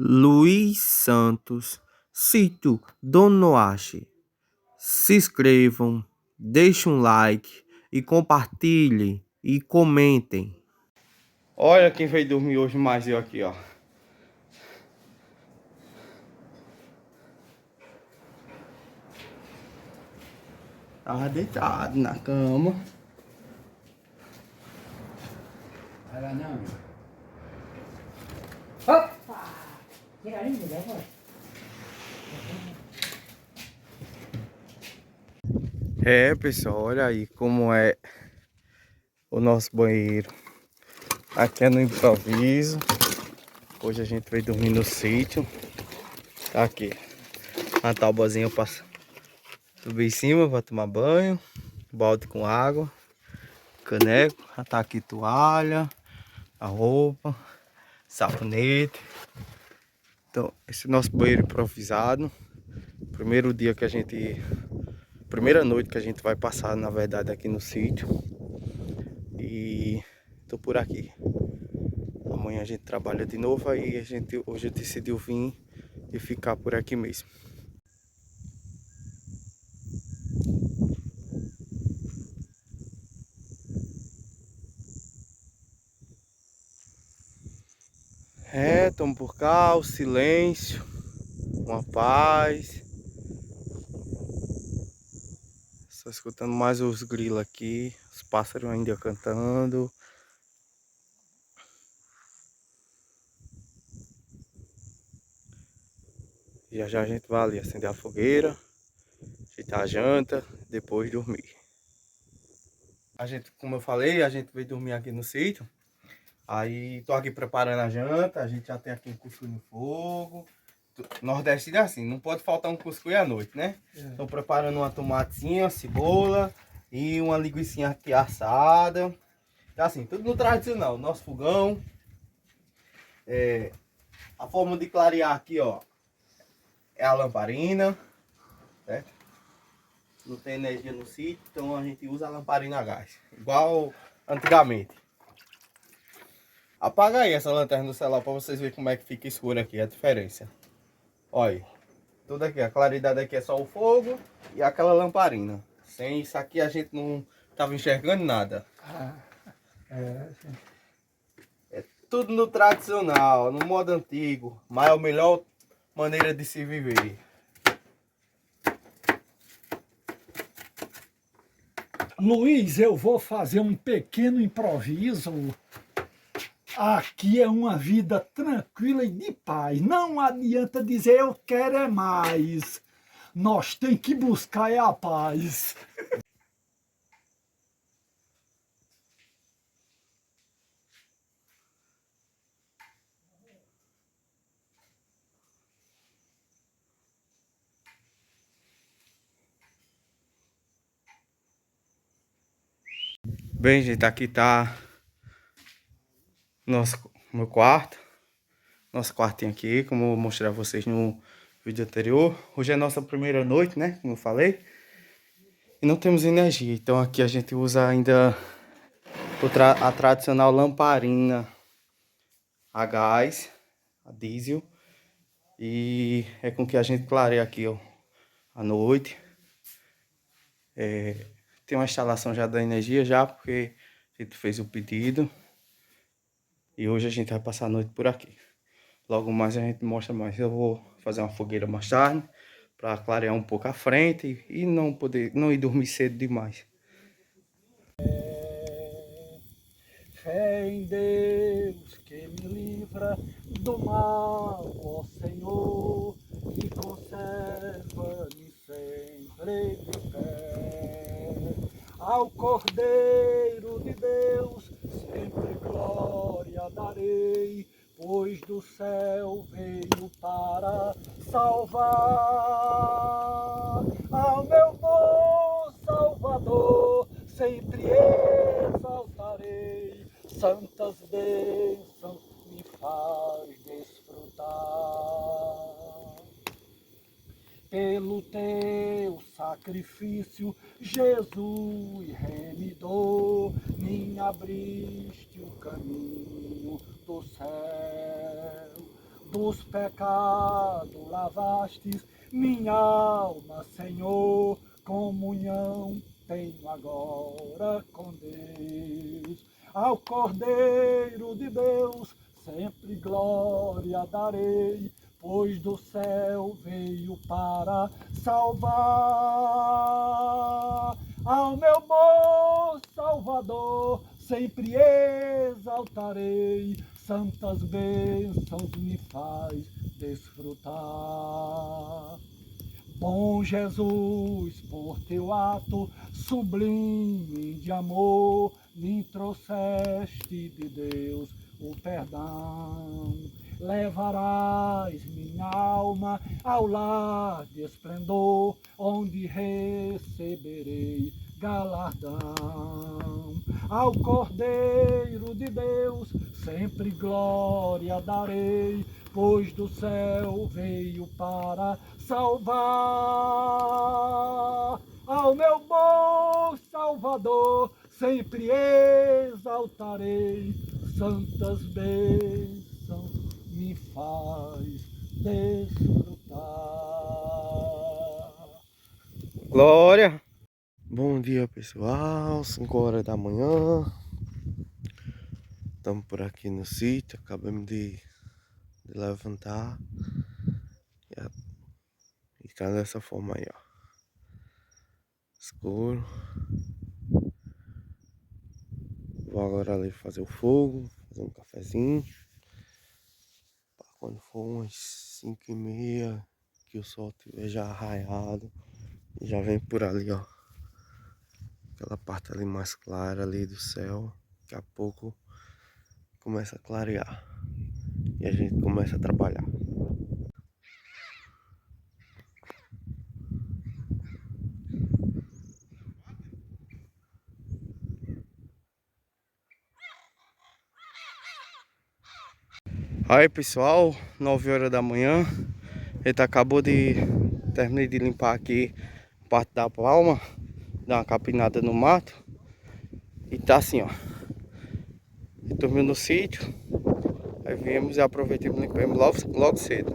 Luiz Santos, Sítio Donoache. Se inscrevam, deixem um like e compartilhem e comentem. Olha quem veio dormir hoje mais eu aqui, ó. Tava deitado na cama. Vai lá não. Opa! Tira ali, mulher, vai. Pessoal, olha aí como é o nosso banheiro. Aqui é no improviso. Hoje a gente veio dormir no sítio. Tá aqui. Uma tábuazinha pra subir em cima pra tomar banho. Balde com água. Caneco. Já tá aqui toalha. A roupa. Sabonete. Então, esse é o nosso banheiro improvisado. Primeiro dia que a gente... Primeira noite que a gente vai passar, na verdade, aqui no sítio. E tô por aqui. Amanhã a gente trabalha de novo, aí hoje decidiu vir e ficar por aqui mesmo. Tamo por cá, o silêncio, uma paz. Só escutando mais os grilos aqui, os pássaros ainda cantando. Já já a gente vai ali acender a fogueira, ajeitar a janta, depois dormir. A gente, como eu falei, a gente veio dormir aqui no sítio. Aí tô aqui preparando a janta, a gente já tem aqui um cuscuz no fogo. Nordeste é assim, não pode faltar um cuscuz à noite, né? Tô preparando uma tomatezinha, uma cebola e uma linguiça aqui assada. Então assim, tudo no tradicional, nosso fogão. A forma de clarear aqui, ó, é a lamparina, certo? Não tem energia no sítio, então a gente usa a lamparina a gás, igual antigamente. Apaga aí essa lanterna do celular para vocês verem como é que fica escuro aqui, a diferença. Olha, tudo aqui, a claridade aqui é só o fogo e aquela lamparina. Sem isso aqui a gente não tava enxergando nada. É tudo no tradicional, no modo antigo, mas é a melhor maneira de se viver. Luiz, eu vou fazer um pequeno improviso. Aqui é uma vida tranquila e de paz. Não adianta dizer eu quero é mais. Nós tem que buscar é a paz. Bem, gente, aqui tá meu quarto. Nosso quartinho aqui, como eu mostrei a vocês no vídeo anterior. Hoje é a nossa primeira noite, né? Como eu falei. E não temos energia, então aqui a gente usa ainda a tradicional lamparina a gás, a diesel. E é com que a gente clareia aqui, ó, à noite. Tem uma instalação já da energia já, porque a gente fez o pedido. E hoje a gente vai passar a noite por aqui. Logo mais a gente mostra mais. Eu vou fazer uma fogueira mais tarde, para clarear um pouco a frente e não ir dormir cedo demais. Fé em Deus que me livra do mal, ó Senhor, e conserva-me sempre de pé. Ao Cordeiro de Deus sempre glória darei, pois do céu veio para salvar. Ao meu bom Salvador sempre exaltarei, santas bênçãos me faz desfrutar. Pelo teu sacrifício, Jesus remidor, me abriste o caminho do céu. dos pecados lavastes minha alma, Senhor, comunhão tenho agora com Deus. Ao Cordeiro de Deus sempre glória darei, pois do céu veio para salvar. Ao meu bom Salvador sempre exaltarei, santas bênçãos me faz desfrutar. Bom Jesus, por teu ato sublime de amor, me trouxeste de Deus o perdão. Levarás minha alma ao lar de esplendor, onde receberei galardão. Ao Cordeiro de Deus sempre glória darei, pois do céu veio para salvar. Ao meu bom Salvador sempre exaltarei, santas bênçãos me faz desfrutar. Glória! Bom dia, pessoal, 5 horas da manhã. Estamos por aqui no sítio, acabamos de levantar. E tá dessa forma aí, ó. Escuro. Vou agora ali fazer o fogo, fazer um cafezinho. Pra quando for umas 5h30, que o sol estiver já arraiado, já vem por ali, ó. Aquela parte ali mais clara ali do céu. Daqui a pouco começa a clarear. E a gente começa a trabalhar. Aí, pessoal, 9 horas da manhã. Ele acabou de... Terminei de limpar aqui parte da palma, dar uma capinada no mato. E tá assim, ó. Dormiu no sítio. Aí viemos e aproveitamos e limpamos logo cedo.